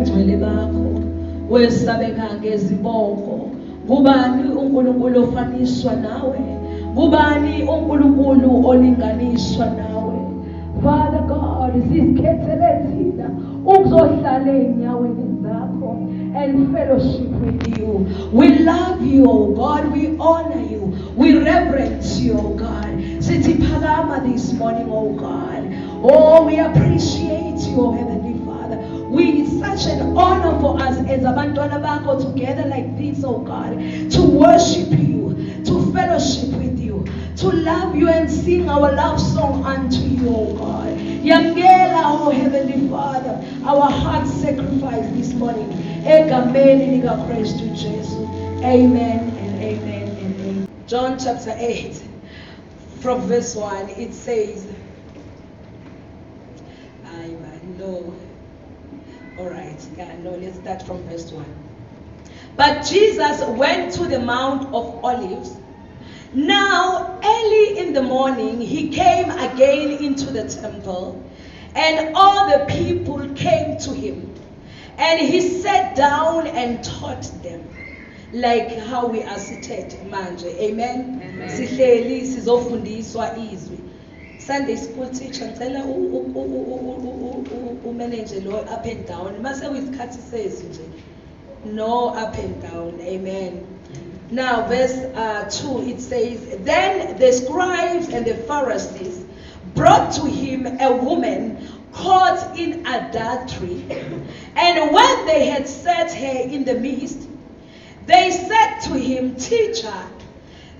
ubungcwele bakho wesabeka ngezibongo. Ngubani uNkulunkulu ofaniswa nawe? Ngubani uNkulunkulu olinganiswa nawe? Father God, sizikhethelele thina ukuzohlala enyaweni zakho and fellowship with you. We love you, oh God. We honor you. We reverence you, oh God. Sithi phakama this morning, oh God. Oh, we appreciate you, oh Heavenly Father. It's such an honor for us as abantwana bakho together like this, oh God, to worship you, to fellowship with you, to love you and sing our love song unto you, oh God. Yamgela, oh Heavenly Father, our heart sacrifice this morning. Egameni lika Kristu Jesu. Amen and amen and amen. John chapter 8, from verse 1, it says, no. All right, let's start from verse 1. But Jesus went to the Mount of Olives. Now, early in the morning, he came again into the temple, and all the people came to him. And he sat down and taught them, like how we are seated manje. Amen. Sihleli sizofundiswa izwi. Sunday school teacher ngicela umanage lo up and down. Mase uyisikhathi sezi nje. No up and down. Amen. Now verse 2 it says, then the scribes and the Pharisees brought to him a woman caught in adultery. And when they had set her in the midst, they said to him, Teacher,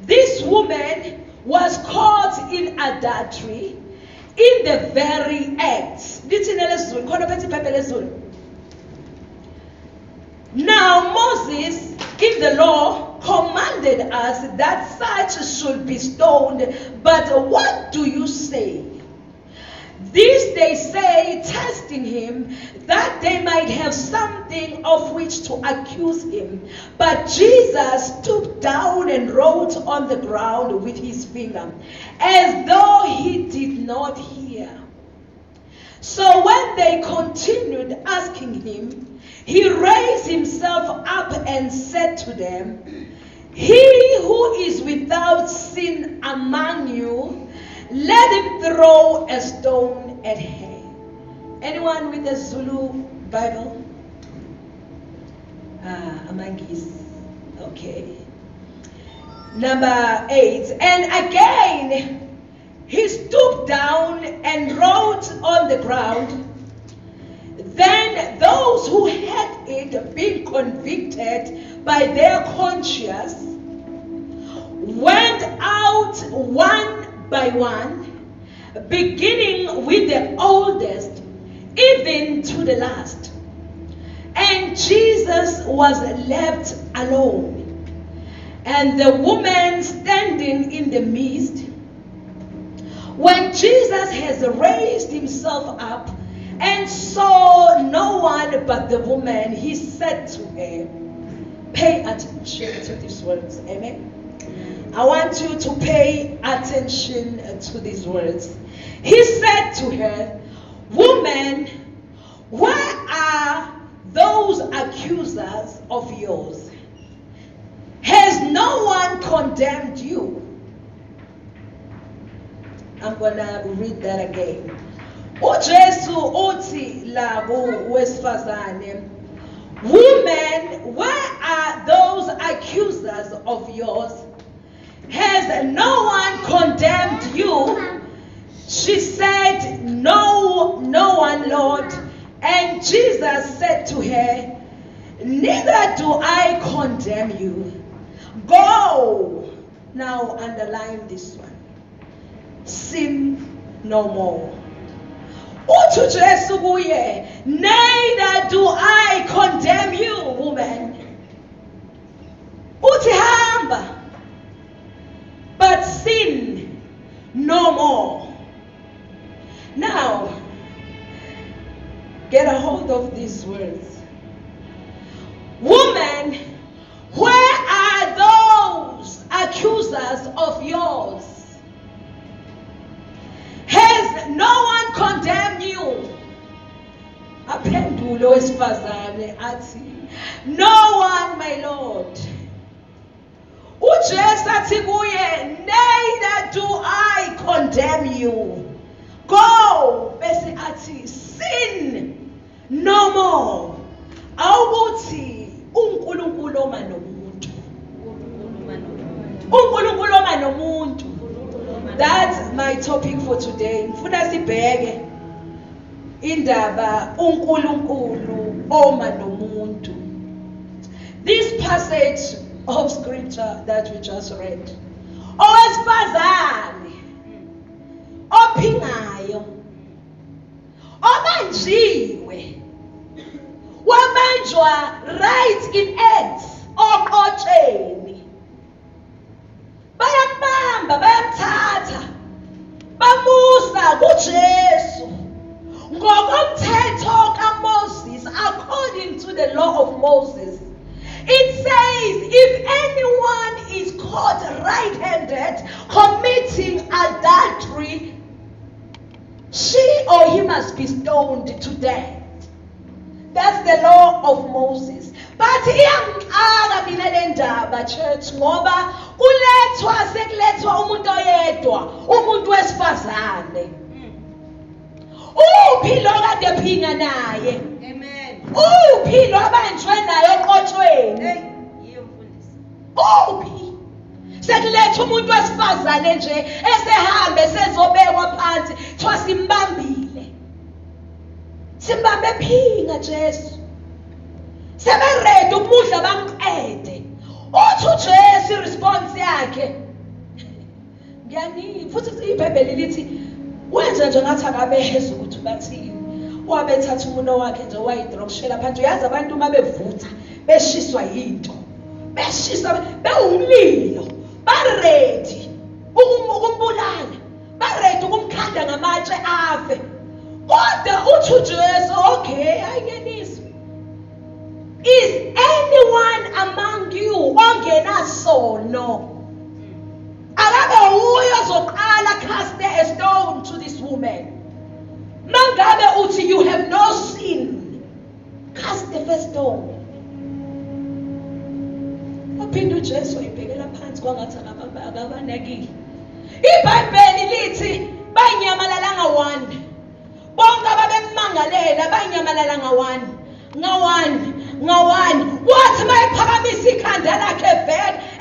this woman was caught in adultery in the very act. Now Moses in the law commanded us that such should be stoned, but what do you say? This they say, testing him, that they might have something of which to accuse him. But Jesus stooped down and wrote on the ground with his finger, as though he did not hear. So when they continued asking him, he raised himself up and said to them, he who is without sin among you, let him throw a stone at her. Anyone with a Zulu Bible? Amangis. Okay. Number 8. And again, he stooped down and wrote on the ground. Then those who had it been convicted by their conscience went out one by one, beginning with the oldest, even to the last. And Jesus was left alone, and the woman standing in the midst. When Jesus has raised himself up and saw no one but the woman, he said to her, pay attention to these words. Amen. I want you to pay attention to these words. He said to her, woman, where are those accusers of yours? Has no one condemned you? I'm going to read that again. uJesu uthi labo wesifazane, woman, where are those accusers of yours? Has no one condemned you? She said, no one, Lord. And Jesus said to her, neither do I condemn you. Go. Now underline this one. Sin no more. Uthi Jesu kuye, neither do I condemn you, woman. Uthi hamba, but sin no more. Now, get a hold of these words. Woman, where are those accusers of yours? Has no one condemned you? Aphendule lo wesifazane athi, no one, my Lord. uJesu athi kuye, neither do I condemn you. Go, bese athi, sin no more. Awukuthi uNkulunkulu oma nomuntu. uNkulunkulu oma nomuntu. That's my topic for today. Ngifuna sibheke indaba uNkulunkulu oma nomuntu. This passage of scripture that we just read. Owesifazane ophingayo obanjiwe wabanjwa right in acts oqotsheni, bayambamba bayamthatha bamusa kuJesu ngokomthetho kaMoses. According to the law of Moses, it says if anyone is caught red-handed committing adultery, she or he must be stoned to death. That's the law of Moses. But iyangixaka mina le ndaba church ngoba sekulethwa umuntu oyedwa, umuntu wesifazane. Uphi lo kade ephinga naye? Amen. Uphi lo abanjwe naye oqotshweni? Uphi? Sekulethwa umuntu wesifazane nje esehambe sezobekwa phansi, thiwa simbambile. Simbambe ephinga Jesu. Seberede ukudla bamqede. Uthi uJesu response yakhe. Ngiyani futhi iBhayibheli lithi wenza nje ngathi akabeheza ukuthi bathini. Wabethatha umuno wakhe nje wayidrokshela phansi. Uyazi abantu uma bevutha beshiswa yinto. Beshiswa bewumlilo. Baredi ukumbulala. Baredi ukumkhanda ngamatshe afe. Kodwa uthi uJesu, okay, ayingeniswe. Is anyone among you ongenasono? Akabe uyo zoqala cast a stone to this woman. Mangabe uthi you have no sin, cast the first stone. Uphinde uJesu ayibhekela phansi kwangathi akabanekile. iBhayibheli lithi banyamalala ngawani. Bonke ababemmangalela banyamalala ngawani. Wathi mayephakamisa ikhanda lakhe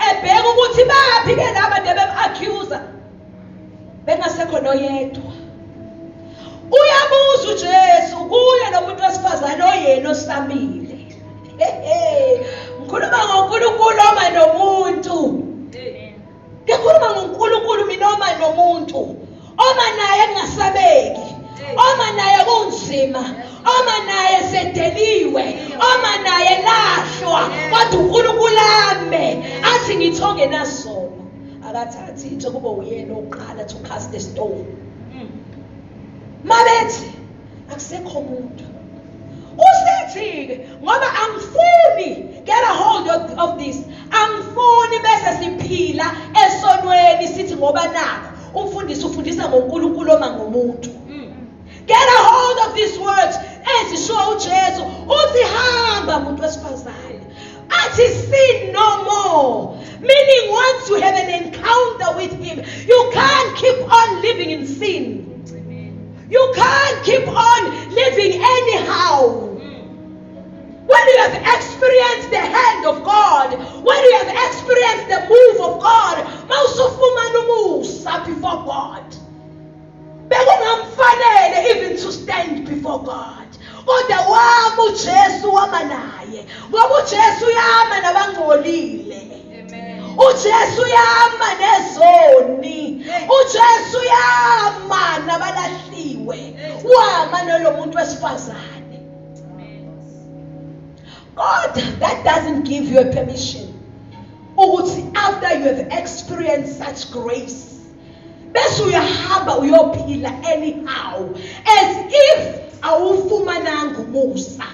ebheka ukuthi baphi ke laba bebem-accuse. Bengasekho noyedwa. Uyabuza uJesu kuye lo muntu wesifazane oyena osamile. Ngikhuluma ngoNkulunkulu oma nomuntu. Ngikhuluma ngoNkulunkulu mina oma nomuntu. Oma naye engasabeki. Oma naye kunzima. Oma naye sedeliwe. Oma naye lahlwa. Kodwa uNkulunkulu ame athi ngithonge nasono. Akathathi nje kube uyena oqala to cast the stone. Mabethi akusekho umuntu. Usethi ngoba angifuni, get a hold of this. Angifuni bese siphila esonweni sithi ngoba nakho umfundisi ufundisa ngoNkulunkulu oma ngomuntu. Get a hold of these words ezisho uJesu uthi hamba umuntu wesifazane. Athi sin no more. Meaning once you have an encounter with him, you can't keep on living in sin. You can't keep on living anyhow. When you have experienced the hand of God, when you have experienced the move of God, mawusufumana umusa before God. Bekungamfanele even to stand before God. Kodwa wami uJesu wama naye. Ngoba uJesu uyama nabangcolile. uJesu uyama nezoni. uJesu uyama nabalahliwe. Wama nalo muntu wesifazane. God, that doesn't give you a permission. Ukuthi after you have experienced such grace, bese uyahamba uyophila anyhow as if awufumananga umusa.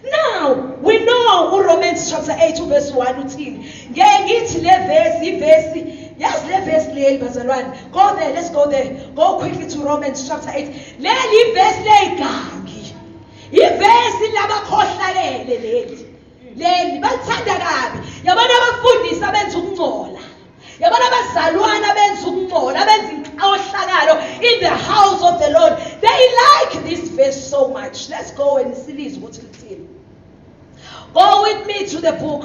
Now we know Romans chapter 8 verse 1 uthini. Ngeke ngithi le verse ivesi, yes le verse le bazalwane. Go there, let's go there. Go quickly to Romans chapter 8. Leli verse le igangi. Ivesi so much. Let's go and see what it's in. Go with me to the book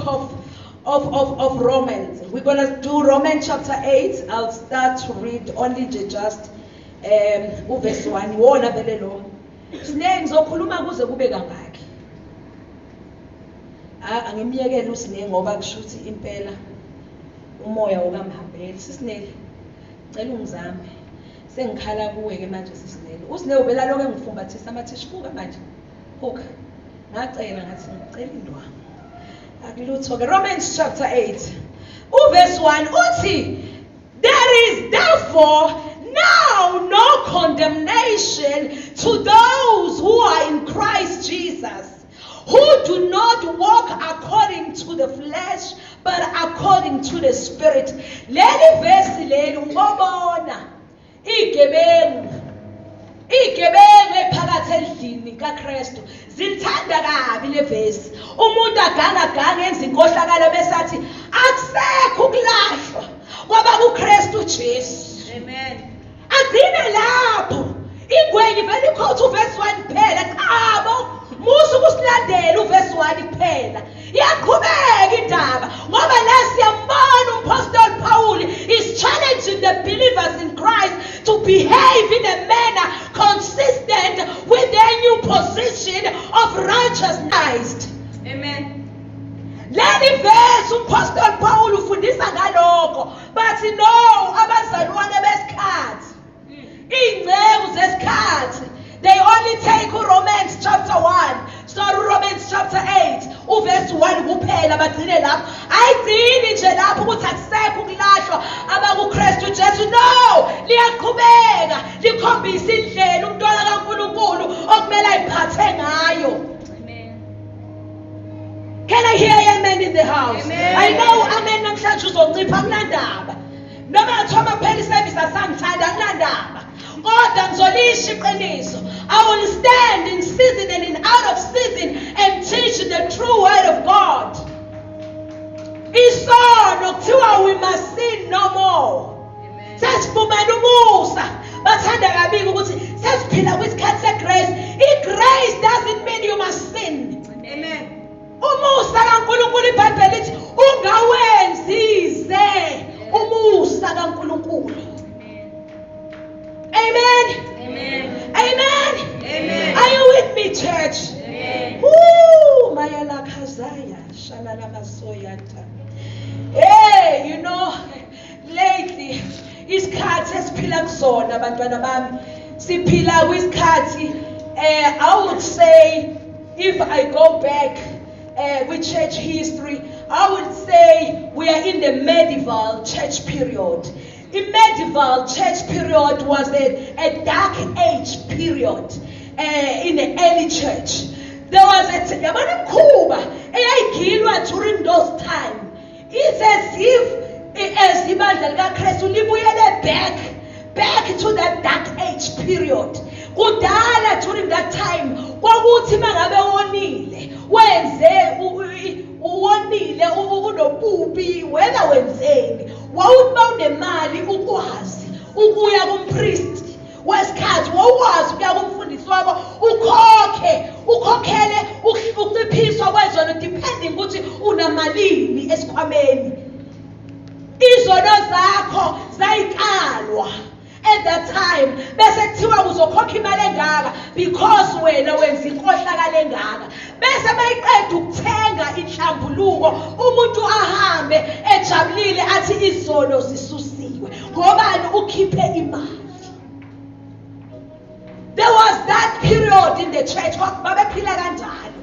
of Romans. We're going to do Romans chapter 8. I'll start to read only just verse 1. Wona vele lo. Sine ngizokhuluma kuze kube kangaki. Angimiyekela usine ngoba kushuthi impela umoya ukamhambeli. Sisinele cela ungizame. Sengikhala kuwe ke manje sisinele. Usine ubela lokho engifumbathisa amathishi kuka manje. Hoka. Ngacela ngathi ngicela indwangu. Akulutho ke Romans chapter 8. Verse 1 uthi there is therefore now no condemnation to those who are in Christ Jesus, who do not walk according to the flesh but according to the Spirit. Leli verse leli ubona igebengu ephakathi endlini kaKristu zilithanda kabi le verse. Umuntu aganga enza inkohlakalo bese athi akusekho ukulahlwa ngoba kuKristu Jesu. Amen. Agcine lapho ingwenye vele ikhotha uverse 1 kuphela. Chabo musu kusilandela uverse 1 kuphela. Iyaqhubeka indaba ngoba la siyambona uMapostle Paul is challenging the believers in Christ to behave in a manner consistent with their new position of righteousness. Amen. Leli verse uMapostle Paul ufundisa ngalokho, but no abazalwane besikhathi ingcezu zesikhathi they only take Romans chapter 1, sorry Romans chapter 8 uverse 1 kuphela bagcine lapho. Ayigcini nje lapho ukuthi akusekho ukulahlwa abakuKristu Jesu. No, liyaqhubeka likhombisa indlela umntwana kaNkulunkulu okumele ayiphathe ngayo. Amen. Can I hear amen in the house? Amen. I know amen namhlanje uzocipha kunandaba. Noma athoma phela iservice asangithanda kunandaba. Kodwa ngizolisha iqiniso. I will stand in season and in out of season and teach the true word of God. Isono kuthiwa we must sin no more. Sesifumana umusa. Bathanda kabi ukuthi sesiphila kwisikhathi segrace. I-grace doesn't mean you must sin. Amen. Umusa kaNkulunkulu iBhayibheli lithi ungawenzise umusa kaNkulunkulu. Amen. Amen. Amen. Amen. Are you with me, church? Amen. Woo! Mayala kazaya, shalala masoyata. Hey, you know, lately, isikhathi esiphila kusona bantwana bami, siphila kwisikhathi. I would say, if I go back with church history, I would say we are in the medieval church period. The medieval church period was a dark age period in the early church. There was a Kuba during those times. It's as if back to that dark age period. Kudala during that time, kwakuthi mangabe wonile unobubi wena wenzeni wawuba unemali ukwazi ukuya kumpriest wesikhathi wawazi ukuya kumfundisi wakho ukhokhele ukuciphiswa kwezono depending ukuthi unamalini esikhwameni. Izono zakho zayikalwa at that time bese kuthiwa uzokhokha imali engaka because wena wenza inkohlakalo engaka. Bese bayiqeda ukuthenga inhlambuluko umuntu ahambe ejabulile athi izono zisusiwe ngobani ukhiphe imali. There was that period in the church babephila kanjalo.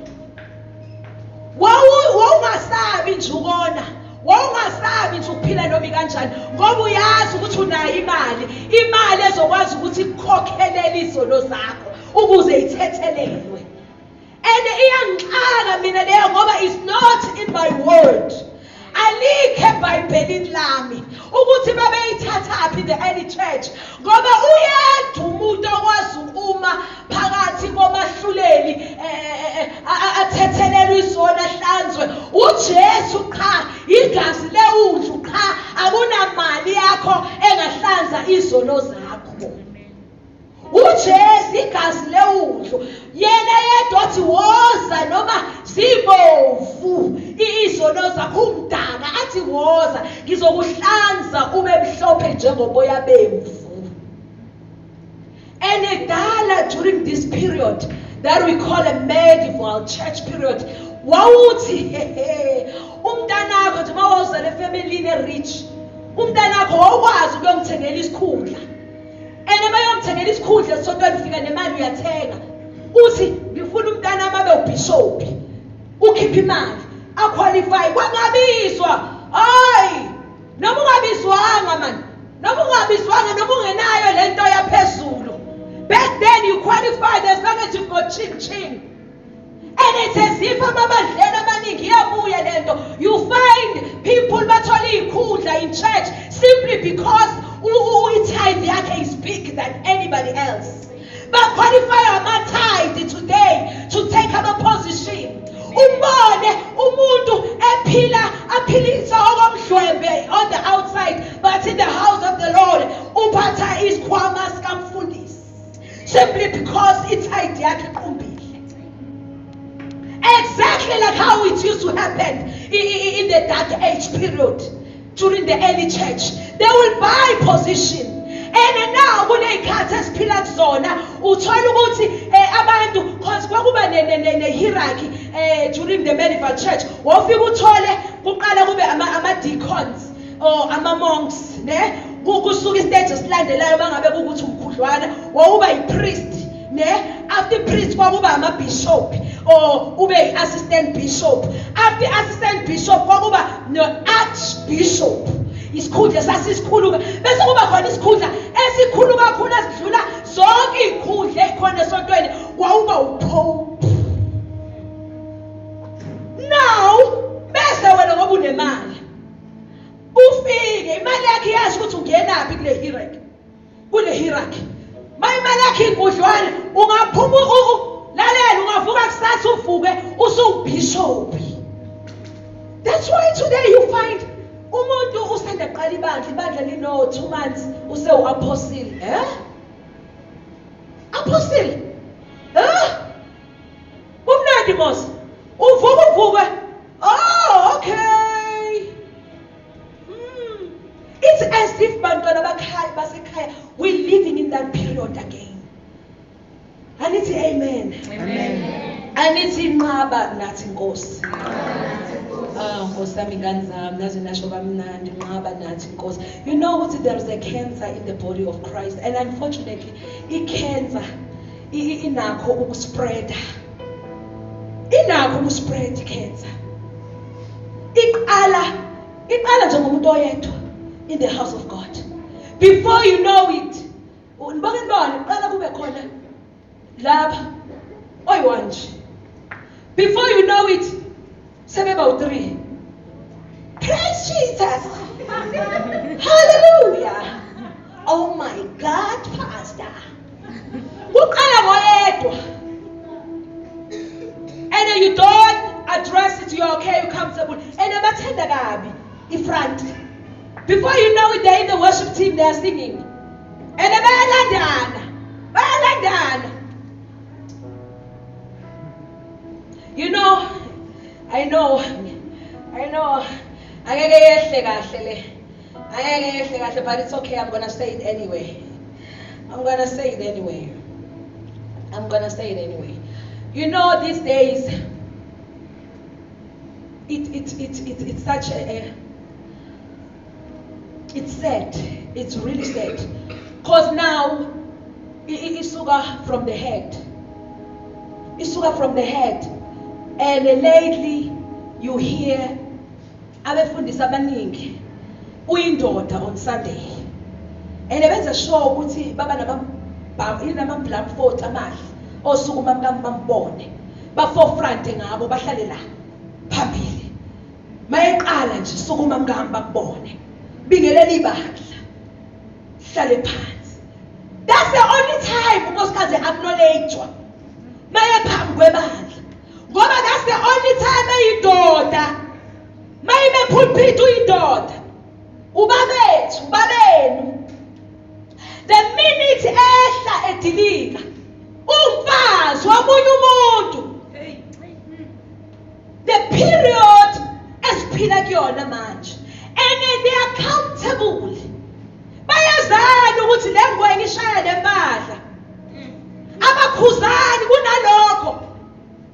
Wawungasabi nje ukona wawungasabi nje ukuphila noma kanjani ngoba uyazi ukuthi unayo imali ezokwazi ukuthi ikukhokelele izono zakho ukuze ithethelelwe. And iyangixaka mina leyo ngoba is not in my word. Alikho eBhayibhelini lami ukuthi babeyithathaphi the early church ngoba uyedwa umuntu okwazi ukuma phakathi komahluleli athethelelwe izono ahlanzwe uJesu qha. Igazi leundlu qha, akunamali yakho engahlanza izono zakho. uJesu igazi leundlu athi woza noma zibovu izono zakho umdaka athi woza ngizokuhlanza ube mhlophe njengoboya bemvu. And edala during this period that we call a medieval church period, wawuthi umntanakho nje mawuzale efamilini rich, umntanakho wakwazi ukuyomthengela isikhundla. And mayomthengela isikhundla sontweni ufika nemali uyathenga. Uthi ngifuna umntana amabe ubishop. Ukhipha imali, aqualify kwangabizwa. Hayi, noma ungabizwanga man. Noma ungabizwanga noma ungenayo lento yaphezulu. Back then you qualified as long as you've got ching. And it's as if you find people bathola ikhundla in church simply because tithe yakhe is bigger than anybody else. But qualify our tithe today to take up a position. Umbone umuntu aphilisa okomhlwembe on the outside, but in the house of the Lord uphatha isikhwama sikamfundisi simply because tithe yakhe iqumbile. Exactly like how it used to happen in the dark age period during the early church. They will buy position. And now kuneyikhathi esiphila kuzona uthola ukuthi abantu cause kwakuba ne hierarchy during the medieval church. Wofika uthole kuqala kube ama deacons or ama monks ne kusuka istage silandelayo bangabe ukuthi umkhudlwana wawuba yipriest ne after priest kwakuba ama bishop or ube assistant bishop. After assistant bishop kwakuba no archbishop. Isikhundla sasisikhulu bese kuba khona isikhundla esikhulu kakhulu esidlula zonke izikhundla ezikhona esontweni wawuba upope. Now bese wena ngoba unemali ufike imali yakhe yazi ukuthi ungenaphi kule hierarchy imali yakhe inkudlwana ungaphuma lalela ungavuka kusasa uvuke usubishop. That's why today you find umuntu usanda qala ibandla lino 2 months use uapostle apostle umnandi mos uvuke oh okay it's as if bantwana basekhaya we're living in that period again. And it's amen. And it's inqaba nathi Nkosi. Nkosi sami nganzami nazo nasho kamnandi inqaba nathi Nkosi. You know what, there is a cancer in the body of Christ, and unfortunately cancer inakho ukuspread. Inakho ukuspread cancer. Iqala njengomuntu oyedwa in the house of God. Before you know it, unibona iqala kube khona lapha oyi-1 nje. Before you know it, sebeba 3. Praise Jesus. Hallelujah. Oh my God, Pastor. Uqala ngoyedwa. And then you don't address it, you're okay, you're comfortable. And abathanda kabi ifront. Before you know it, they're in the worship team, they're singing. And bayalandana. You know, I know. Angeke yehle kahle, but it's okay. I'm gonna say it anyway. You know, these days, it's such it's sad. It's really sad. Because now, it's sugar from the head. And lately, you hear abefundisi abaningi uyindoda on Sunday. And ebenza sure ukuthi baba nama-blindfold amahle osukuma bambone ba-forefront ngabo bahlale la phambili. Mayeqala nje sukuma mngamba bakubone. Bingelela ibandla. Hlale phansi. That's the only time unkosikazi acknowledgewa. Maye phambi kwebandla. Ngoba that's the only time eyindoda. Maye pulpit uyindoda. Ubabenu. The minute ehla edilika umfazi womunye umuntu esiphila kuyona manje. And they are accountable. Bayazana ukuthi le ngwe ngishaya lempahla. Abakhuzani kunalokho.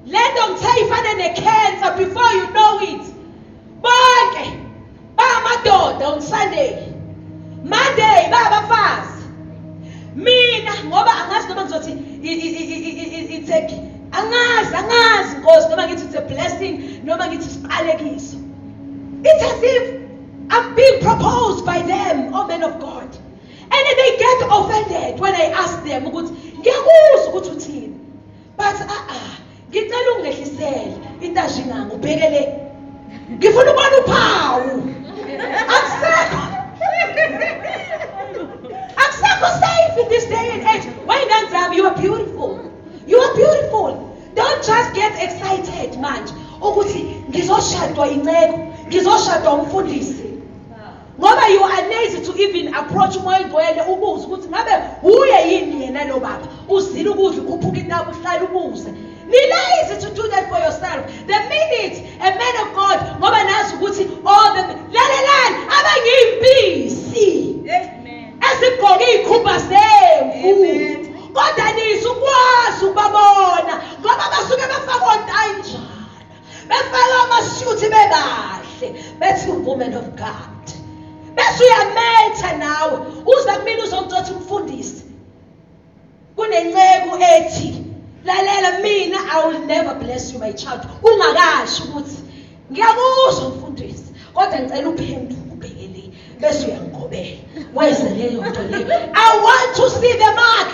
Lento ngithe ifana ne-cancer before you know it. Bonke bamadoda on Sunday. Monday babafazi. Mina ngoba angazi noma ngizothi it's a angazi Nkosi noma ngithi it's a blessing noma ngithi isiqalekiso. It's as if I'm being proposed by them, oh men of God. And they get offended when I ask them ukuthi ngiyakuzwa ukuthi uthini. But ngicela ungehlisele into ajinanga ubhekele. Ngifuna ukubona uphawu. Akusekho safe in this day and age. Wayinganzami, you are beautiful. You are beautiful. Don't just get excited manje ukuthi ngizoshadwa inceko, ngizoshadwa umfundisi. Ngoba you are lazy to even approach umoya ingcwele ubuze ukuthi ngabe uye yini yena lo baba. Uzile ukudla ukhuphuka intaba uhlala ubuze. Be lazy to do that for yourself. The minute a man of God, ngoba nazi ukuthi all the lalelani abangiyimpisi. Amen. Esigqoke ikhumba semvu. Kodwa nisukwazi ukubabona ngoba basuke befaka ontanjana. Befaka amasuti bebahle. Bethi woman of God. Bese uyametha nawe. Uza kumina uzongithatha umfundisi. Kunenceko ethi lalela mina, I will never bless you my child. Ungakasho ukuthi ngiyakuzwa umfundisi kodwa ngicela uphenduke ubhekele bese uyangigobela. Where's leyo nto leyo? I want to see the mark.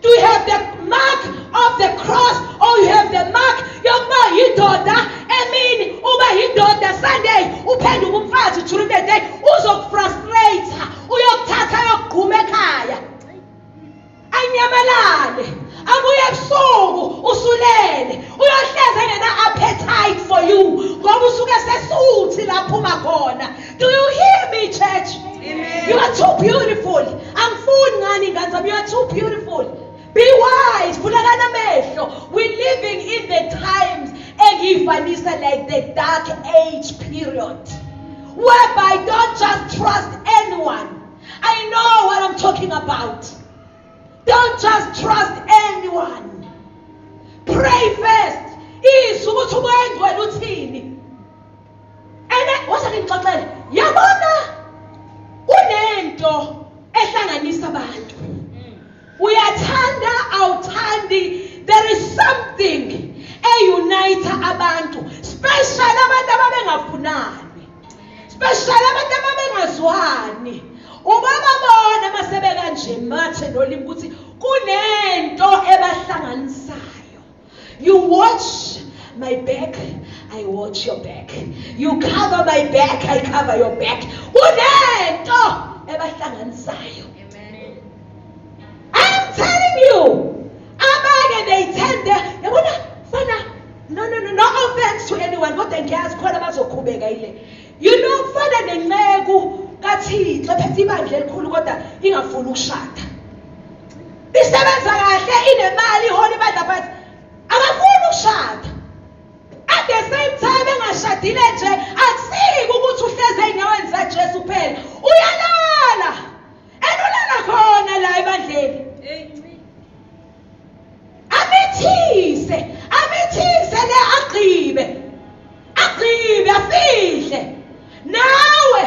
Do you have the mark of the cross or you have the mark yokuba yindoda emini uba yindoda Sunday uphenduke umfazi during the day uzokufrustrate uyokuthatha yokugquma ekhaya anyamalale abuye ebusuku usulele uyohleza ngena appetite for you ngoba usuke sesuthi lapho uma khona. Do you hear me, church? Amen. You are too beautiful. Angifuni ngani ngani, you are too beautiful. Be wise. Vulakana amehlo. We're living in the times engiyifanisa like the dark age period whereby don't just trust anyone. I know what I'm talking about. Don't just trust anyone. Pray first. Isukuthi umoya ingcwele uthini. And what's ngixoxela? Yabona kunento ehlanganisa abantu. Uyathanda awuthandi, there is something eyunite abantu, special abantu ababengafunani, special abantu ababengazwani. Ubababona masebe kanje mathe nolimi ukuthi kunento ebahlanganisayo. You watch my back, I watch your back. You cover my back, I cover your back. Kunento ebahlanganisayo. Amen. I'm telling you, abanye they tend yabona fana no offense to anyone kodwa ngiyazi khona bazoqhubeka ile. You know fana nenceku kaThixo phethe ibandla elikhulu kodwa ingafuni ukushada. Isebenza kahle inemali iholi ibandla but akafuni ukushada. At the same time engashadile nje akusiki ukuthi uhleze enyaweni zaJesu kuphela. Uyalala. Enulala khona la ebandleni. Amithise le agqibe afihle. Nawe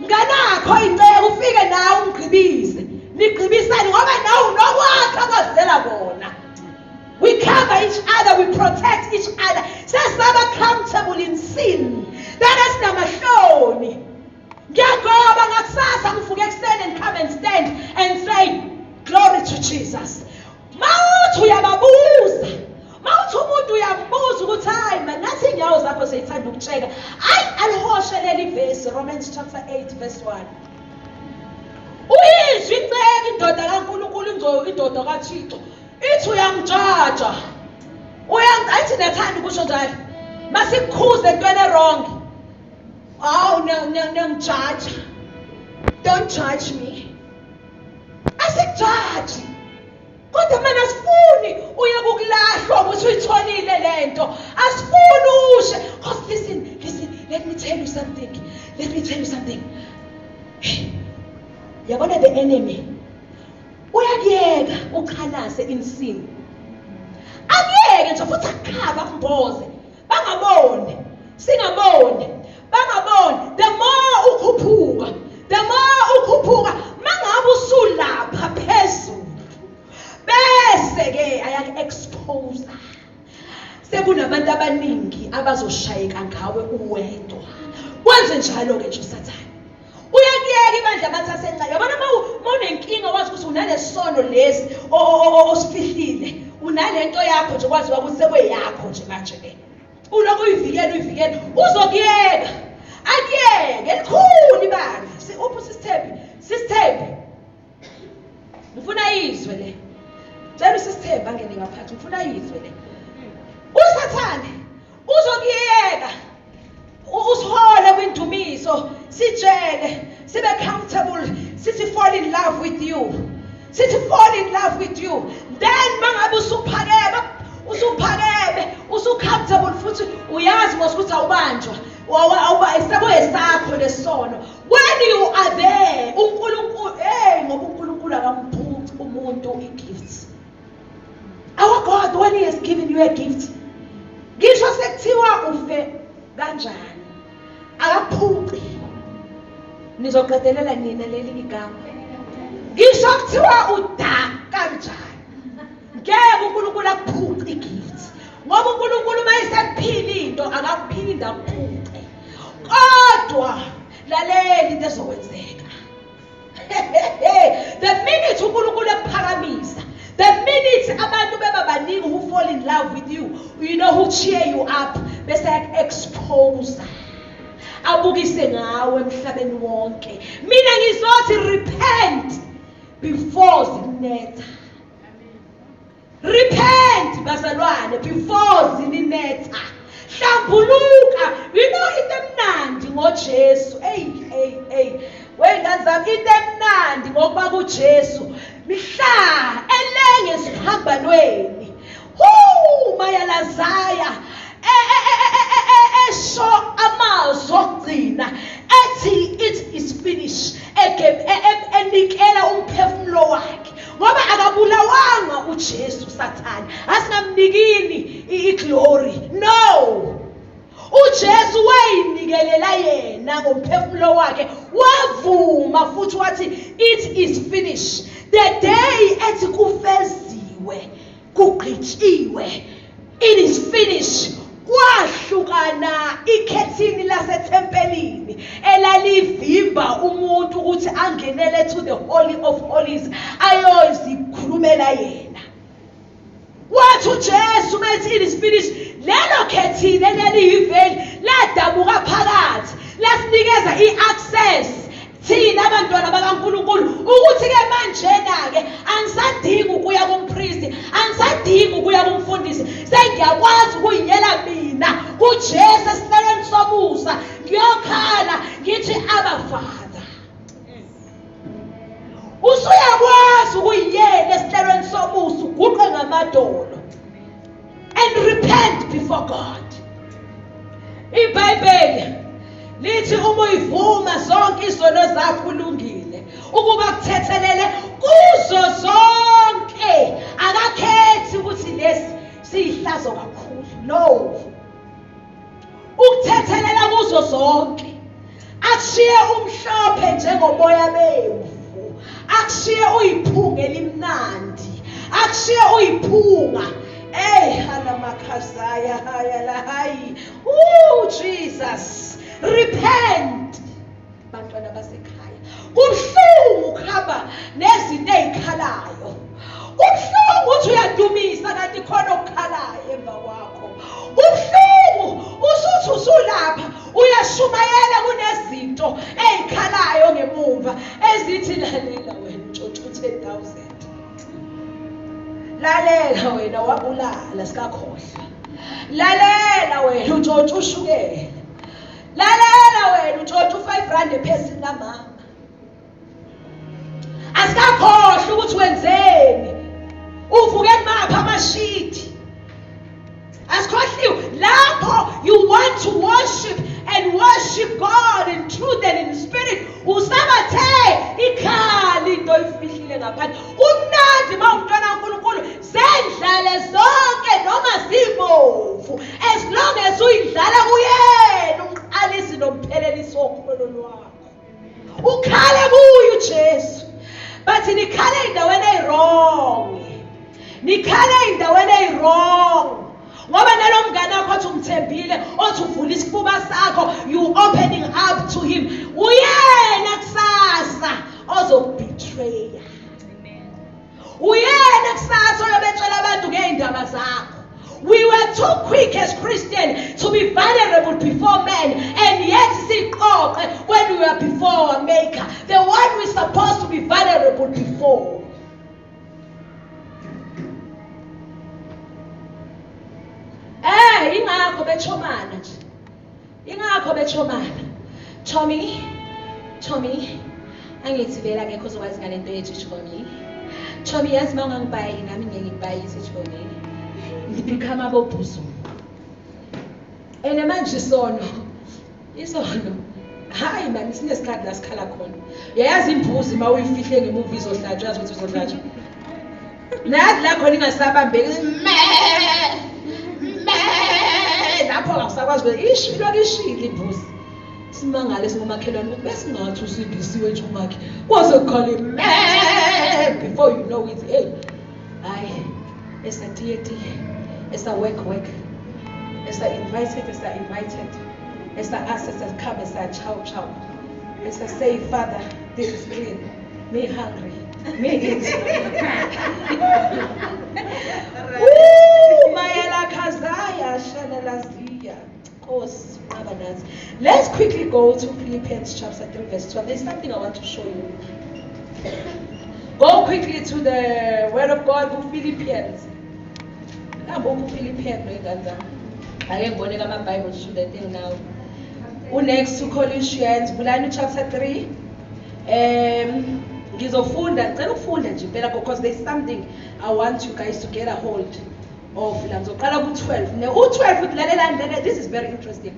nganakho inceke ufike nawe ungqibise. Nigqibisane ngoba nawe unokwakhe akwazela bona. We cover each other, we protect each other. Says not accountable in sin. That is namahloni. Ngiyagoba ngakusasa ngivuke ekseni and come and stand and say glory to Jesus. Mawuthi uyababuza. Mawuthi umuntu uyambuza ukuthi hayi man nathi inyawo zakho seyithanda ukucheka. Hayi alihoshe leli verse Romans chapter 8 verse 1. Uyizwe inceke indoda kaNkulunkulu indoda kaThixo. Ithi uyamjaja. Ayithi nathanda ukusho njalo. Masikukhuze entweni wrong. Oh no judge. Don't judge me. Asikujudge. Kodwa mina asifuni uye ukulahlwa ukuthi uyithonile lento. Asifuni ushe. Because Yabona the enemy uyakuyeka ukhalase insini. Akuyeke nje futhi akukhava kumboze. Bangabone, singabone, bangabone. The more ukhuphuka, mangabe usulapha phezulu. Bese ke ayak-expose. Sekunabantu abaningi abazoshayeka ngawe uwedwa. Wenze njalo ke nje uSathane. Uyakuyeka ibandla amathatha enqa. Yabona mawunenkinga wazi ukuthi unalesono lesi osifihlile. Unalento yakho nje kwaziwa ukuthi sekweyakho nje manje ke. Uloku uyivikela uzokuyeka. Akuyeke elikhulu ibandla. Uphu Sisithembi. Ngifuna izwe le. Tshela uSisithembi angene ngaphansi. Ngifuna izwe le. uSathane uzokuyeka. Usihole kwindumiso, sitshele, sibe comfortable, sithi fall in love with you. Then mangabe usuphakeme, futhi uyazi mos ukuthi awubanjwa. Isakho lesono. When you are there, uNkulunkulu, ngoba uNkulunkulu akamphuci umuntu igifts. Our God, when He has given you a gift, ngisho sekuthiwa ufe kanjani, akaphuci. Nizoqedelela nina leli igama. Ngisho kuthiwa uda kanjani, ngeke uNkulunkulu akuphuci igifts. Ngoba uNkulunkulu mayesephila into akaphinda akuphuce. Kodwa laleli into ezokwenzeka. The minute uNkulunkulu ekuphakamisa, the minute abantu bebabaningi who fall in love with you, you know who cheer you up, bese expose. Abukise ngawe emhlabeni wonke. Mina ngizothi repent before zinetha. Repent bazalwane before zininetha. Hlambuluka. You know into emnandi ngoJesu. Hey. Wengane zami into emnandi ngokuba kuJesu. Mhla elenge siphambanweni. Mayalazaya. Esho amazwi okugcina ethi it is finished. Enikela umphefumulo wakhe. Ngoba akabulawanga uJesu Sathane. Asingamnikini iglory. No. uJesu wayinikelela yena ngomphefumulo wakhe. Wavuma futhi wathi it is finished. The day ethi kufeziwe, kugqitshiwe. It is finished. Kwahlukana ikhethini lasethempelini elalivimba umuntu ukuthi angenele to the holy of holies ayozikhulumela yena. Wathi uJesu methi it is finished, lelo khethini eliyiveli ladabuka phakathi lasinikeza iaccess thina abantwana bakaNkulunkulu ukuthi ke manjena ke angisadingi ukuya kumpriest, angisadingi ukuya kumfundisi, sengiyakwazi ukuyiyela mina kuJesu esihlalweni somusa ngiyokhala ngithi Abba Father. Usuyakwazi ukuyiyela esihlalweni somusa uguqe ngamadolo and repent before God. iBhayibheli lithi uma uyivuma zonke izono zakho ulungile ukuba kuthethelele kuzo zonke, akakhethi ukuthi lesi siyihlazo kakhulu. No, ukuthethelela kuzo zonke akushiye umhlophe njengomoya bewu, akushiye uyiphunga elimnandi, akushiye uyiphunga halamakhazaya hayalahayi. Jesus, repent bantwana basekhaya. Kubuhlungu ukuhamba nezinto ezikhalayo. Kubuhlungu ukuthi uyadumisa kanti khona okukhalayo emva kwakho. Kubuhlungu usuthi usulapha uyashumayela kunezinto ezikhalayo ngemumva ezithi lalela wena ntshontsho 10,000. Lalela wena wabulala sikakhohlwa. Lalela wena untshontsho ushukela. Lalela wena untshontsho 5 rand ephesini lamama. Asikakhohlwa ukuthi wenzeni. Uvuke mapha amashiti. Asikhohliwe lapho you want to worship and worship God in truth and in spirit. Usabathe ikhaya oyifihlile ngaphandle. Umnandi mawumntwana kaNkulunkulu, zendlale zonke noma zibovu. As long as uyidlala kuyena umqalisi nomphelelisi wokholo lwakho. Ukhale kuye uJesu. But nikhale endaweni eyirong. Nikhale endaweni eyirong. Ngoba nalo mngane wakho othi umthembile, othi uvula isifuba sakho, you opening up to him. Uyena kusasa ozokubetray. Uyena kusasa oyobetshela abantu ngeindaba zakho. We were too quick as Christians to be vulnerable before men, and yet siqoqe when we were before our Maker, the one we're supposed to be vulnerable before. Ingakho bechomana nje. Ingakho bechomana. Tommy, angithi vela ngekho uzokwazi ngalento yethu Tommy. Tommy yazi mawungangibhayi nami ngeke ngibhayise Tommy. Ngibecome abobhuzu. Ene manje isono. Hayi manje sinesikhathi la sikhala khona. Uyayazi imbuzi mawuyifihle ngemuva izohlatshwa yazi ukuthi izohlatshwa. Nathi la khona ingasabambeki. Lapho akusakwazi ukuthi ishilo imbuzi. Simangale singomakhelwane ukuthi besingathi usindisiwe nje umakhe. Kwaze kukhale before you know it. Hey. Hayi. Esatiyeti. Esa work. Esa invited. Esa ask, esa come, esa chow. Esa say, Father, this is clean. Me hungry. Me eat. Mayala kazaya shanalazia. Let's quickly go to Philippians chapter 3 verse 12. There's something I want to show you. Go quickly to the Word of God, book Philippians. I am going to my Bible student thing now. Next to Colossians, chapter 3. Because there's something I want you guys to get a hold of. 12. This is very interesting.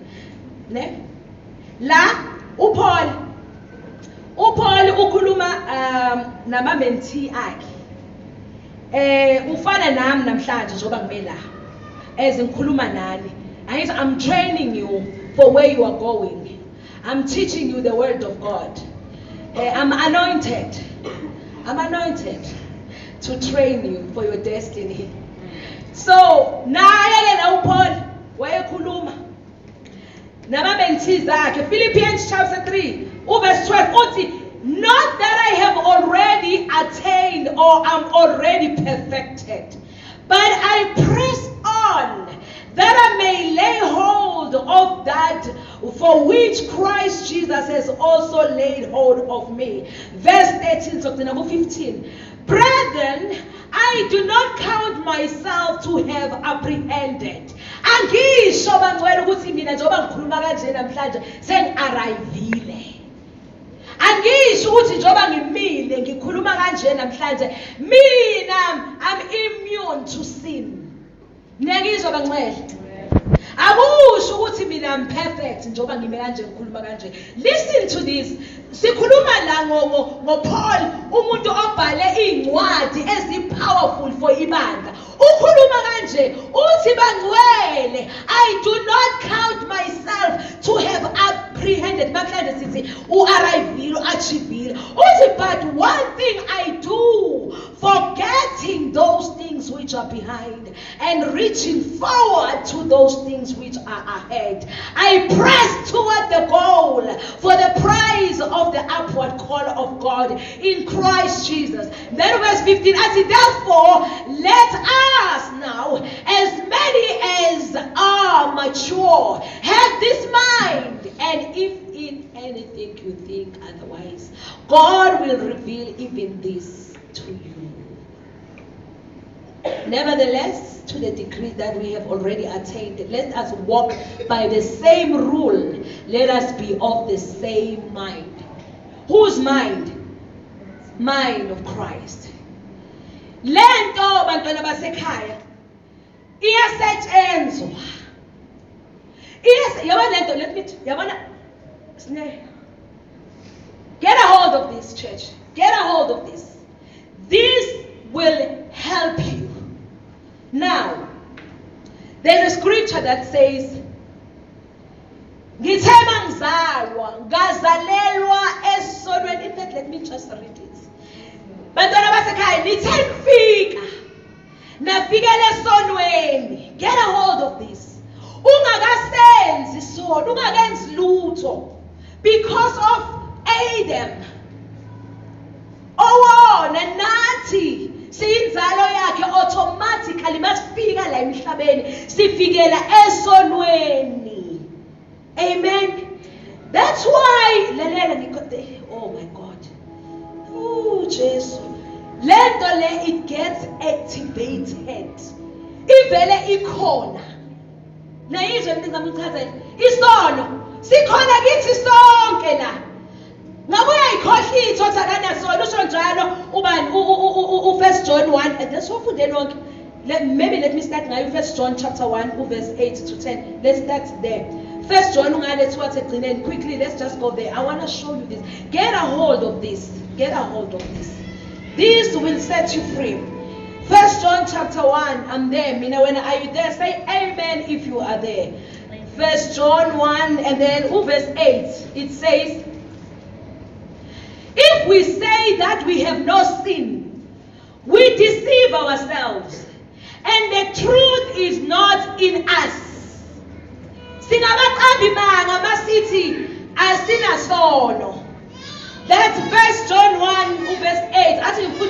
La Paul ukhuluma nama-mentee akhe. Ufana nami namhlanje njoba ngibela. As ngikhuluma nani. I'm training you for where you are going. I'm teaching you the word of God. I'm anointed to train you for your destiny. So, na Paul wayekhuluma nama-mentees akhe. Philippians chapter 3, verse 12 uthi, not that I have already attained or am already perfected, but I press on that I may lay hold of that for which Christ Jesus has also laid hold of me. Verse 13 to 15. Brethren, I do not count myself to have apprehended. Angisho bangcwele ukuthi mina njengoba ngikhuluma kanje namhlanje sengi-arrivile. Angisho ukuthi njengoba ngimile ngikhuluma kanje namhlanje mina I'm immune to sin. Niyangizwa bangcwele? Akusho ukuthi mina I'm perfect njengoba ngime kanje ngikhuluma kanje. Listen to this. Sikhuluma la ngoPaul, umuntu obhale incwadi ezi-powerful for ibandla. Ukhuluma kanje uthi bangcwele, I do not count myself to have apprehended. Namhlanje sithi u-arrivile, u-achievile. Uthi but one thing I do, forgetting those things which are behind and reaching forward to those things which are ahead, I press toward the goal for the prize of the upward call of God in Christ Jesus. Then verse 15, I say, therefore, let us now, as many as are mature, have this mind, and if in anything you think otherwise, God will reveal even this to you. Nevertheless, to the degree that we have already attained, let us walk by the same rule. Let us be of the same mind. Whose mind? Mind of Christ. Lento bantwana basekhaya iyasetshenzwa. Yabona lento, yabona get a hold of this, church. Get a hold of this. This will help you. Now, there's a scripture that says, in fact, let me just read it. Get a hold of this. Because of Adam. Nathi siyinzalo yakhe automatically masifika la emhlabeni sifikela esonweni. Amen. That's why oh my God. Oh Jesus. Lento it gets activated. Ivele ikhona. Na yizwe ngizamchazela. Isono sikhona kithi sonke la. Ngabuya ikhohli ithotha kanasona usho njalo ubani u1 John 1 and that's what maybe let me start ngayo 1 John chapter 1 verse 8 to 10. Let's start there. 1 John ungalethu wathi egcineni quickly, let's just go there. I want to show you this. Get a hold of this. Get a hold of this. This will set you free. 1 John chapter 1, I'm there. When are you there? Say amen if you are there. 1 John 1 and then verse 8. It says, if we say that we have no sin, we deceive ourselves, and the truth is not in us. That's 1 John 1 verse 8. I think 9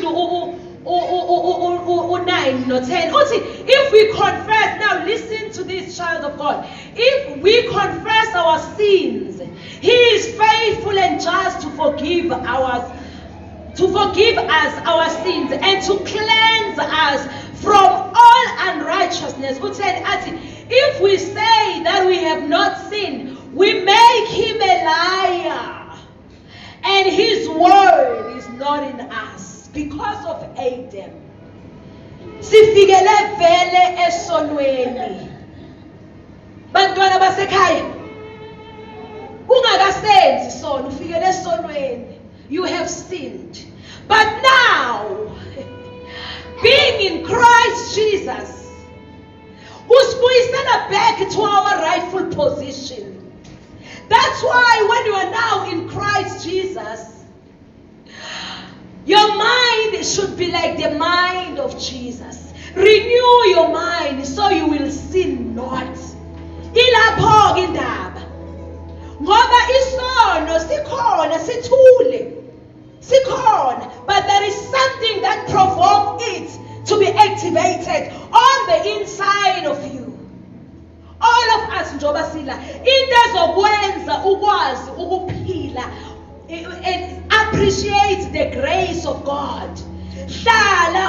or 10. If we confess, now listen to this, child of God. If we confess our sins, He is faithful and just to forgive us our sins and to cleanse us from all unrighteousness. If we say that we have not sinned, we make Him a liar, and His word is not in us. Because of Adam, sifikele vele esonweni. Bantwana basekhaya, ungakasenzi sono ufikele esonweni. You have sinned. But now, being in Christ Jesus, usibuyisela back to our rightful position. That's why when you are now in Christ Jesus, your mind should be like the mind of Jesus. Renew your mind so you will sin not. Ilapho indaba. Ngoba isono sikhona sithule. Sikhona, but there is something that provokes it to be activated on the inside of you. All of us njoba sila into ezokwenza ukwazi ukuphila and appreciate the grace of God.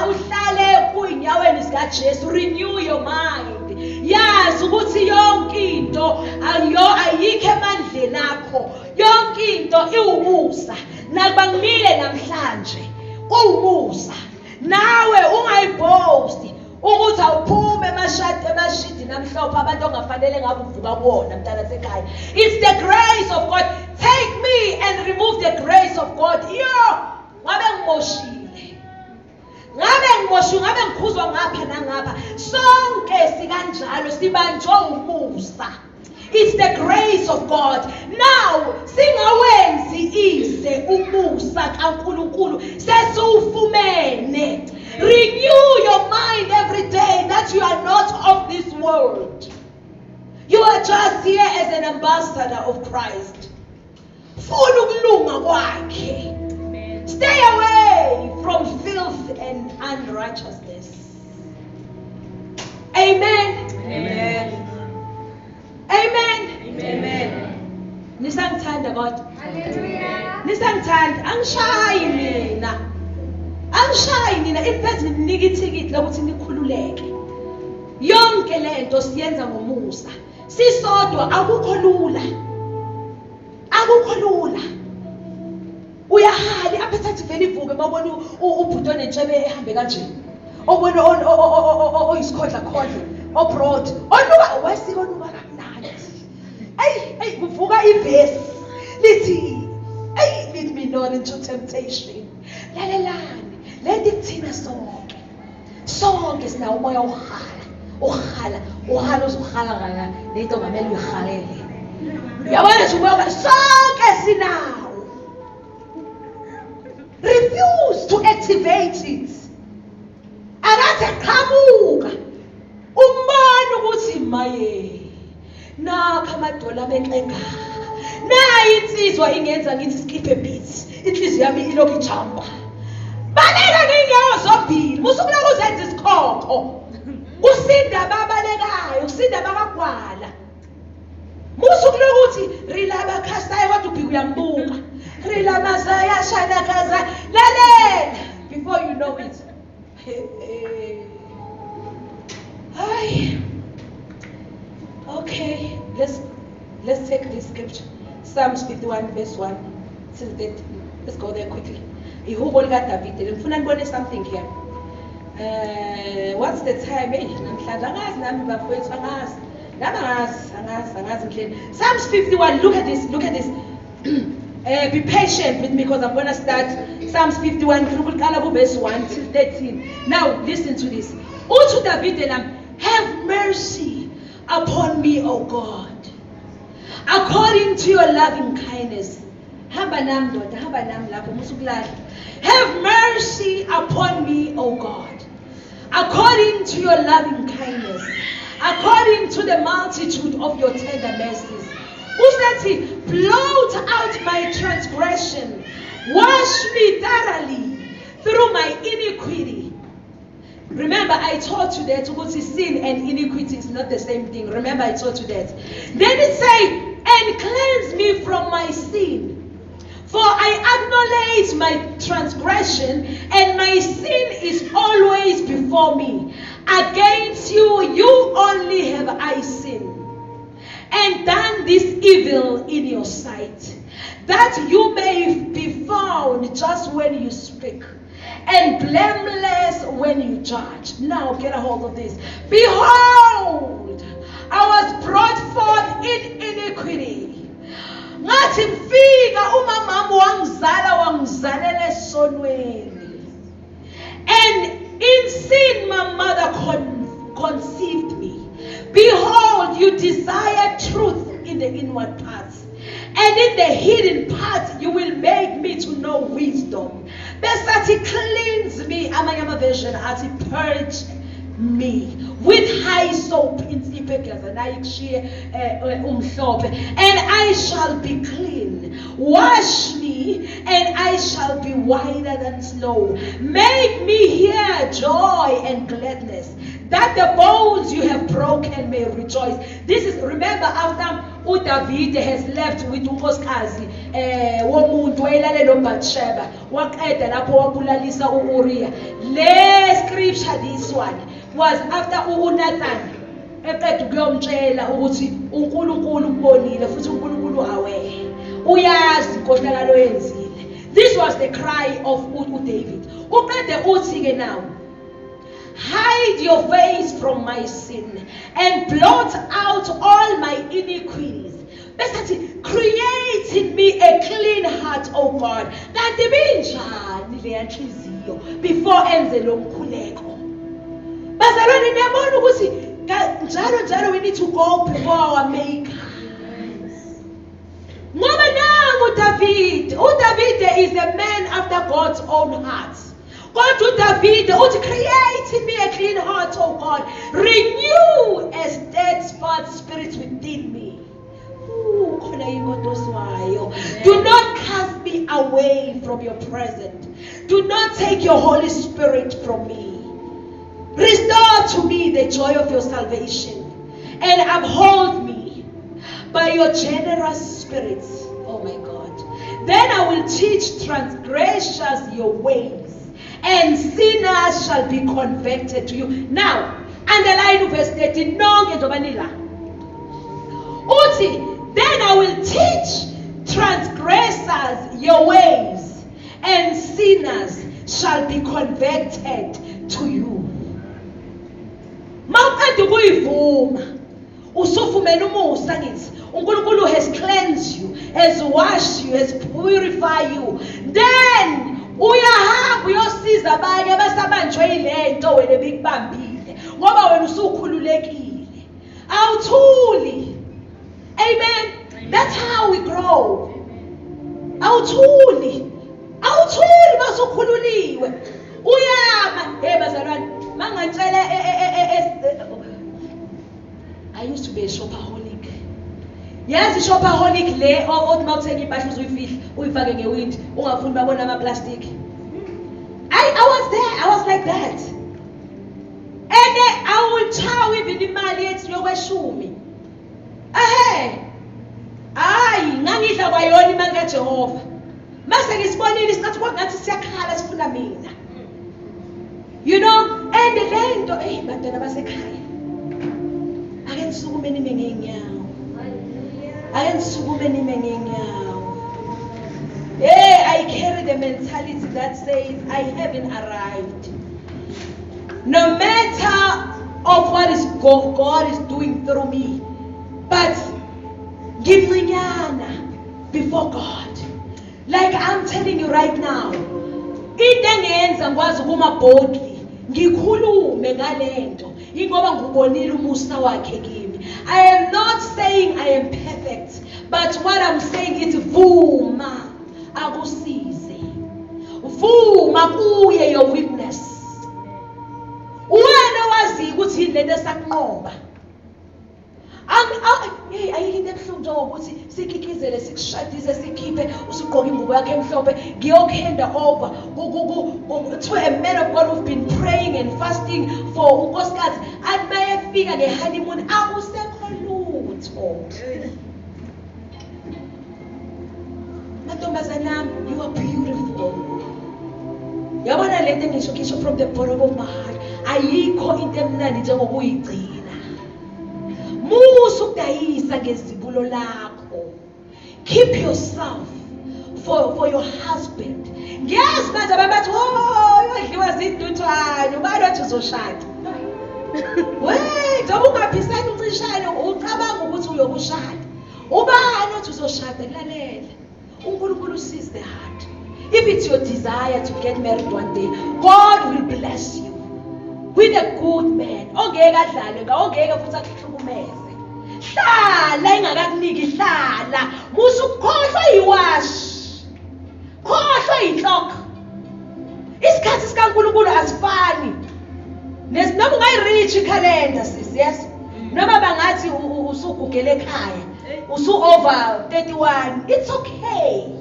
Uhlale kuinyaweni zika Jesu. Renew your mind. Yazi ukuthi yonke into ayikho emandleni akho. Yonke into iwumusa. Nakuba ngimile namhlanje uwumusa. Nawe ungayiboast ukuthi awuphume emashidi namhlophe abantu ongafanele ngabe uvuka kuwona mntana sekhaya. It's the grace of God. Take me and remove the grace of God. Ngabe ngimoshile. Ngabe ngikhuzwa ngapha nangapha. Sonke sikanjalo sibanjwe umusa. It's the grace of God. Now, singawenzi ize umusa kaNkulunkulu sesiwufumene. Renew your mind every day that you are not of this world. You are just here as an ambassador of Christ. Funa ukulunga kwakhe. Stay away from filth and unrighteousness. Amen. Amen. Amen. Amen. Nisangithanda God. Hallelujah. Nisangithanda. Angishayi mina. In fact nginika ithikithi lokuthi nikhululeke. Yonke lento siyenza ngomusa. Sisodwa akukho lula. Uyahali appetite vele ivuke mawubona ubhuti onentshebe ehambe kanje. Obona oyisikhodla obroad. Onuka wesiko onuka kamnandi. Kuvuka ivesi lithi lead me not into temptation. lalelani, lethi kuthina sonke. Sonke sinawo umoya uhala uzohala ngala lento ngamele uyihalele. Uyabona nje umoya sonke sinawo. Refuse to activate it. Akathi qhamuka umbona ukuthi maye nakho amadola benxenga nayi insizwa ingenza ngithi skip a beat inhliziyo yami ilokhu ijumpa baleka ngingeyo zombili musukuloko uzenza isikhokho usinda ababalekayo usinda abakagwala musukuloko uthi rilaba khasayo kodwa ubhika uyambuka rilama sayashana kaza lalela before you know it. Hi. Okay, let's take this scripture. Psalms 51 verse 1 till 13. Let's go there quickly. Ihubo lika David. Ngifuna nibone something here. What's the time? Namhlanje angazi nami bafowethu angazi. Angazi ngene. Psalms 51. Look at this. Be patient with me because I'm going to start Psalms 51 verse 1 till 13. Now listen to this. Uthi David have mercy upon me, O God, according to your loving kindness. Have mercy upon me, O God, according to your loving kindness, according to the multitude of your tender mercies. Blot out my transgression, wash me thoroughly through my iniquity. Remember, I taught you that sin and iniquity is not the same thing. Remember, I taught you that. Then it says, and cleanse me from my sin. For I acknowledge my transgression, and my sin is always before me. Against you only have I sinned, and done this evil in your sight, that you may be found just when you speak, and blameless when you judge. Now get a hold of this. Behold, I was brought forth in iniquity. Ngathi mfika umamami wangizala esonweni. And in sin my mother conceived me. Behold, you desire truth in the inward parts, and in the hidden parts you will make me to know wisdom. Besathi cleanse me, amanye version athi purge me with high soap in and I shall be clean. Wash me and I shall be whiter than snow. Make me hear joy and gladness, that the bones you have broken may rejoice. This is, remember, after David has left with unkosikazi womuntu wayelale noBathsheba waqeda lapho wabulalisa uUriya. Le scripture, this one, was after uNathan eqeda ukuyomtshela ukuthi uNkulunkulu ubonile futhi uNkulunkulu aware uyazi inkohlakalo yenzile. This was the cry of David. Uqede uthi ke now, hide your face from my sin and blot out all my iniquities. Besathi create in me a clean heart, O God. Kanti binjani le nhliziyo before enze lo mkhuleko. Bazalwane niyabona ukuthi njalo we need to go before our maker. Ngoba nangu David. uDavid is a man after God's own heart. God to David, create in me a clean heart, O God. Renew a steadfast spirit within me. Do not cast me away from your presence. Do not take your Holy Spirit from me. Restore to me the joy of your salvation, and uphold me by your generous spirit. Oh my God. Then I will teach transgressors your ways, and sinners shall be converted to you. Now, underline verse 13. Then I will teach transgressors your ways, and sinners shall be converted to you. uNkulunkulu has cleansed you, has washed you, has purified you. Then uyahamba uyosiza abanye abasabanjwe yilento wena ebikubambile ngoba wena usukhululekile awuthuli. Amen. That's how we grow. Awuthuli masukhululiwe uyama. Hey bazalwane, mangantshela I used to be a shopaholic. Yazi shopaholic le othi mawuthenga impahla uzuyifihla uyifake ngewindi ungafuni babona ama-plastic. I was like that. And I will chow even imali yethi yokweshumi. Ngangidla kwayona imali kaJehova. Mase ngisibonile isikhathi kwakungathi siyakhala sifuna mina. You know, and lento bantwana basekhaya. Ake nisukume nime ngeenyawo. I carry the mentality that says I haven't arrived. No matter of what is God is doing through me, but ngimncinyana before God. Like I'm telling you right now, into engenza ngikwazi ukuma boldly ngikhulume ngalento ingoba ngubonile umusa wakhe kimi. I am not saying I am perfect, but what I'm saying is vuma akusize, vuma kuye your weakness. Wena wazi ukuthi lento esakunqoba. Ayikho into ebuhlungu njengokuthi sikikizele sikushadise sikhiphe usigqoke ingubo yakhe emhlophe ngiyokhenda over to a man of God who've been praying and fasting for unkosikazi athi mayefika nge-honeymoon akusekho lutho. Mantombazane ami, you are beautiful. Yabona lento ngisho from the bottom of my heart, ayikho into emnandi njengokuyigcina. Musu ukudayisa ngezibulo lakho. Keep yourself for your husband. Ngiyazi manje ababathi uyadliwa zintuthwane ubani wathi uzoshada. Wait, ubungaphisani uncishane ucabanga ukuthi uyokushada. Ubani wathi uzoshada lalela. UNkulunkulu sees the heart. If it's your desire to get married one day, God will bless you with a good man. Ongeke adlale ongeke futhi akuhlukumeze. Hlala ingakakuniki hlala. Musukhohlwa iwash. Khohlwa inhloko. Isikhathi sikaNkulunkulu asifani. Noma ungayireach calendar sis, yes. Noma bangathi usugugele ekhaya. Usu over 31. It's okay.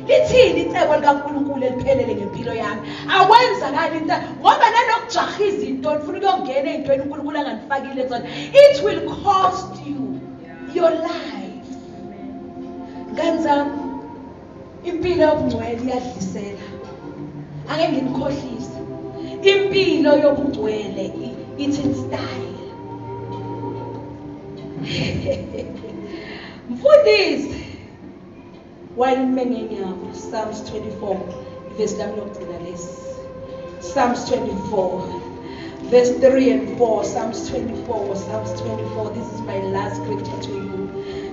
Lithini icebo likaNkulunkulu eliphelele ngempilo yami? Akwenzakala into ngoba nanokujaha izinto ufuna ukuyongena ezintweni uNkulunkulu angandifakile zona. It will cost you your life. Ngenzami impilo yobungcwele iyadlisela. Ake nginikhohlise. Impilo yobungcwele it's in style. Mfundisi Psalms 24, verse Psalms 24, verse 3 and 4. Psalms 24. This is my last scripture to you.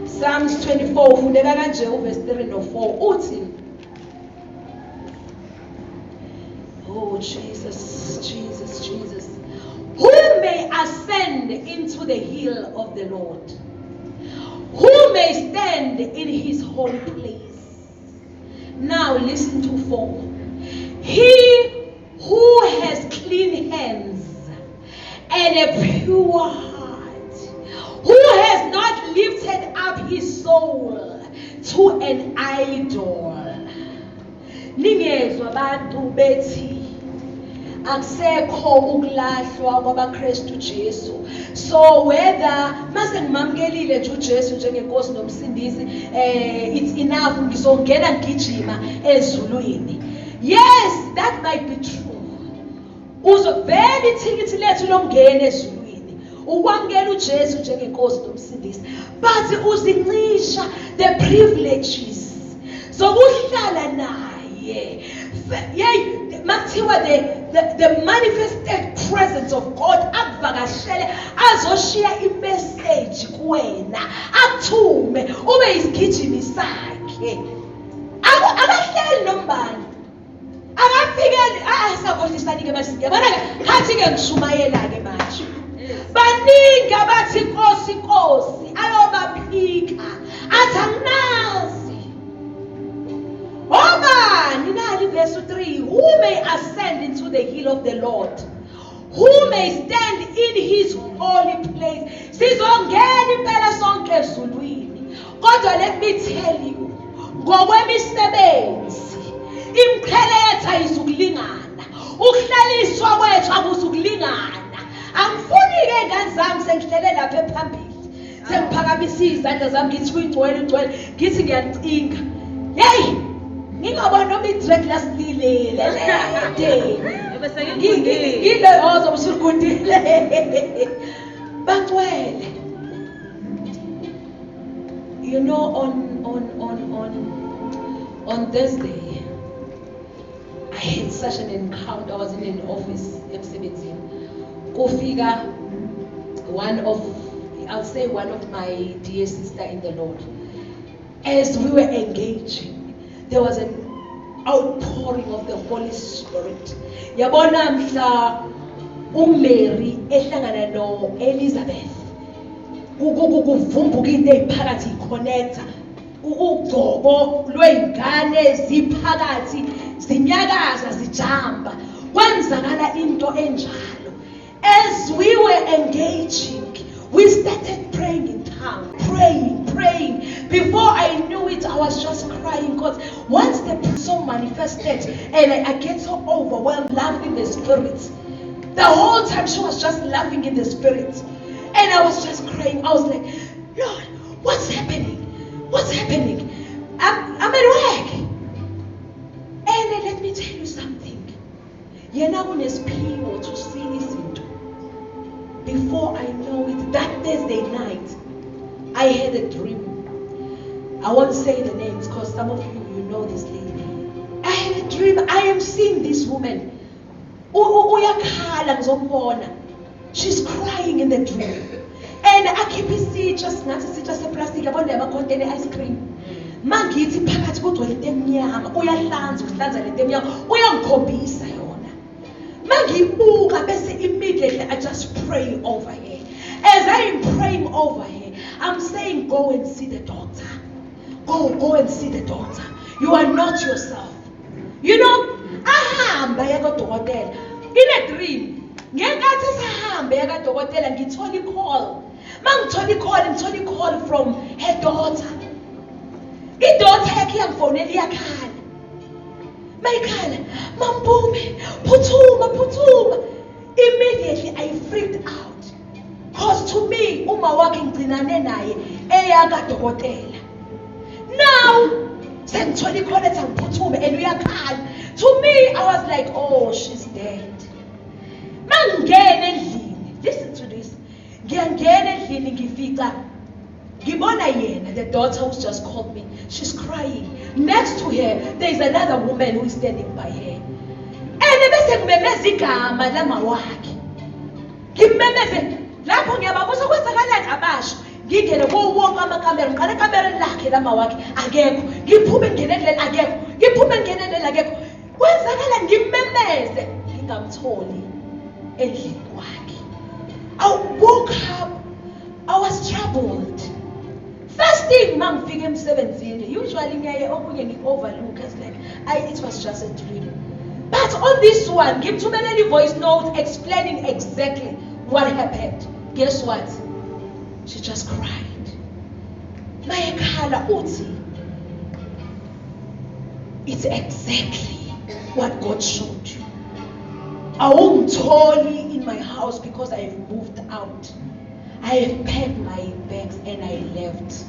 Psalms 24, verse 3 and 4. Uthi, oh Jesus. Who may ascend into the hill of the Lord? Who may stand in his holy place? Now listen to 4. He who has clean hands and a pure heart, who has not lifted up his soul to an idol. Ningezwa abantu bethi akusekho ukulahlwa kwabaKristu Jesu. So whether mase ngimamkelile nje uJesu njengenkosi nomsindisi it's enough ngizongena ngigijima ezulwini. Yes, that might be true. Uzovela ithikithi lethu longena ezulwini ukwamukela uJesu njengenkosi nomsindisi, but uzincisha the privileges zokuhlala naye. The manifested presence of God akuvakashele azoshiya imessage kuwena athume ube isigijimi sakhe akahleli nombani Bayasakhohlisana-ke basithi yabona-ke khathi-ke ngishumayela-ke manje. Baningi abathi Nkosi Nkosi ayobaphika athi anginazi. Obani nali verse 3, who may ascend into the hill of the Lord, who may stand in his holy place. Sizongena impela sonke ezulwini. Kodwa let me tell you, ngokwemisebenzi imqheletha izukulingana, ukuhlaliswa kwethu akuzukulingana. Angifuni-ke ngane zami sengihlele lapha phambili, sengiphakamisa izandla zami ngithi kuyigcwele ngithi ngiyacinga. Hey, ngingabona noma i-drag lasililele lede ngile ozo usurgundile bagcwele. You know, on Thursday I had such an encounter. I was in an office emsebenzini. Kufika one of my dear sister in the Lord. As we were engaging, there was an outpouring of the Holy Spirit. Yabona mhla uMary ehlangana no Elizabeth. Kuvumbuka into eziphakathi connecta. Ugcobo lweingane ziphakathi zinyakaza zijamba. Kwenzakala into enjalo. As we were engaging, we started praying in tongues, praying. Before I knew it, I was just crying because once the person manifested and I get so overwhelmed, laughing in the spirit. The whole time she was just laughing in the spirit. And I was just crying. I was like, Lord, what's happening? What's happening? I'm at work. And let me tell you something. Yena kunesphiwo to see izinto. Before I know it, that Thursday night, I had a dream. I won't say the names because some of you know this lady. I had a dream. I am seeing this woman. Uyakhala ngizombona. She's crying in the dream. And I keep just a plastic about them contain ice cream. Mangithi phakathi kugcwele into emnyama. Uyahlanza lento emnyama. Uyangikhombisa yona. Mangibuka bese immediately I just pray over her. As I am praying over her, I'm saying go and see the doctor. Go and see the doctor. You are not yourself. You know, ahamba yakadokotela. In a dream, ngenkathi sahamba yakadokotela ngithola i-call. Ngithola i-call from her daughter. I-daughter yakhe yangifonela iyakhala. Mayikhala, Mampume, phuthuma. Immediately I freaked out. Because to me, uma wakhe ngigcinane naye eyakadokotela. Now, sengithola i-call ethi angiphuthuma and uyakhala. To me, I was like, oh, she's dead. Mangena endlini. Listen to this. Ngiyangena endlini ngifica. Ngibona yena, the daughter who's just called me. She's crying. Next to her, there is another woman who is standing by her. And bese ngimemeza igama lamawakhe. Ngimemeze lapho ngiyababuza kwenzakalani abasha. Ngingene wonke amakamera, ngiqala ikamera lakhe lamawakhe akekho. Ngiphume ngene endlini akekho. Ngiphume ngene endlini akekho. Kwenzakala ngimemeze ngingamtholi endlini kwakhe. I woke up. I was troubled. First thing mangifika emsebenzini, usually ngiyaye okunye ngi-overlook as like, it was just a dream. But on this one, ngimthumelela voice note explaining exactly what happened. Guess what? She just cried. Mayekhala uthi, it's exactly what God showed you. Awungitholi in my house because I have moved out. I have packed my bags and I left.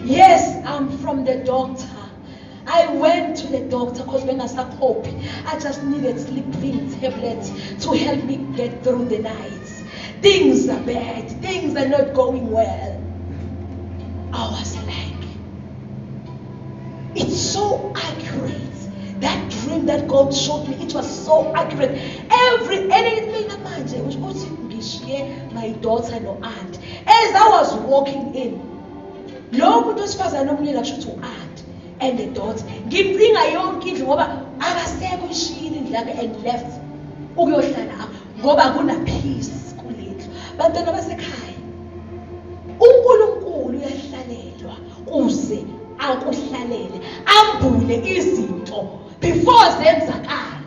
Yes, I'm from the doctor. I went to the doctor because when I started hoping, I just needed sleeping tablets to help me get through the nights. Things are bad. Things are not going well. I was like, it's so accurate. That dream that God showed me, it was so accurate. Anything manje ukuthi ngishiye my daughter no aunt. As I was walking in, lo muntu osifazana omnyela kusho ukuthi aunt and the daughter. Ngibringa yonke indlu ngoba akasekho ishini indlu yakhe and left ukuyohlala ngoba kuna peace kulendlu. Bantwana basekhaya, uNkulunkulu uyahlalelwa kuze akuhlalele, ambule izinto before zenzakala.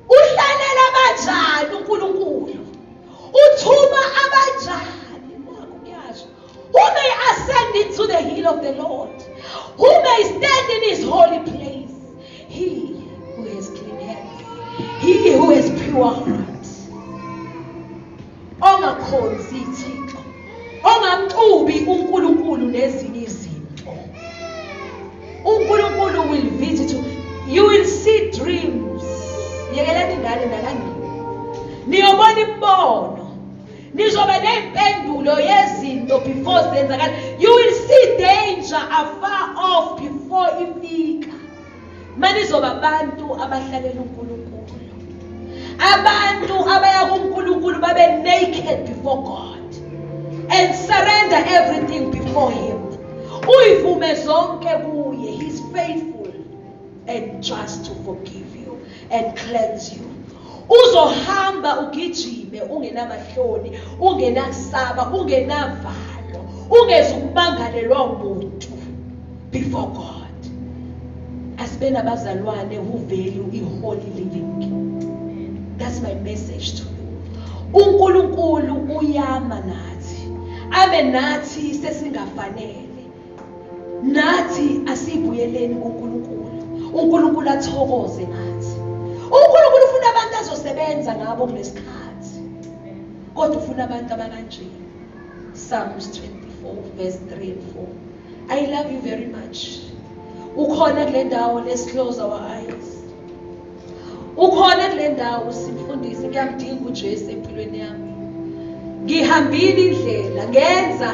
Uhlalela kanjani uNkulunkulu? Uthuma abanjani? Who may ascend into the hill of the Lord? Who may stand in his holy place? He who has clean hands, he who has pure heart. Ongakhonzi Thixo, ongamxubi uNkulunkulu nezinye izinto. uNkulunkulu will visit you. You will see dreams. Yekelani ingane nakangini. Niyobona imbono. Nizoba nempendulo yezinto before zenzakala. You will see danger afar off before ifika. Manizoba abantu abahlalela uNkulunkulu. Abantu abaya kuNkulunkulu babe naked before God and surrender everything before him. Uyivume zonke kuye. He's faithful and just to forgive you and cleanse you. Uzohamba ugijime ungenamahloni, ungenakusaba, ungenavalo, ungezukubangalelwa umuntu before God. Asibe nabazalwane who value i-holy living. That's my message to you. uNkulunkulu uyama nathi. Abe nathi sesingafanele. Nathi asibuyeleni kuNkulunkulu. uNkulunkulu athokoze ngathi. uNkulunkulu ufuna abantu azosebenza ngabo kulesikhathi. Kodwa ufuna abantu abakanje. Psalms 24 verse 3 and 4. I love you very much. Ukhona kule ndawo, let's close our eyes. Ukhona kule ndawo simfundise, ngiyamdinga uJesu empilweni yami. Ngihambile indlela, ngenza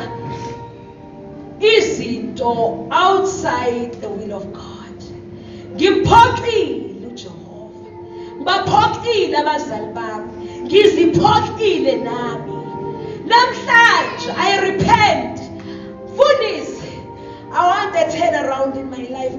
izinto outside the will of God. Ngimphoqile uJehova. Ngibaphoqile abazali bami. Ngiziphoqile nami. Namhlanje I repent. Fundisi, I want a turnaround in my life.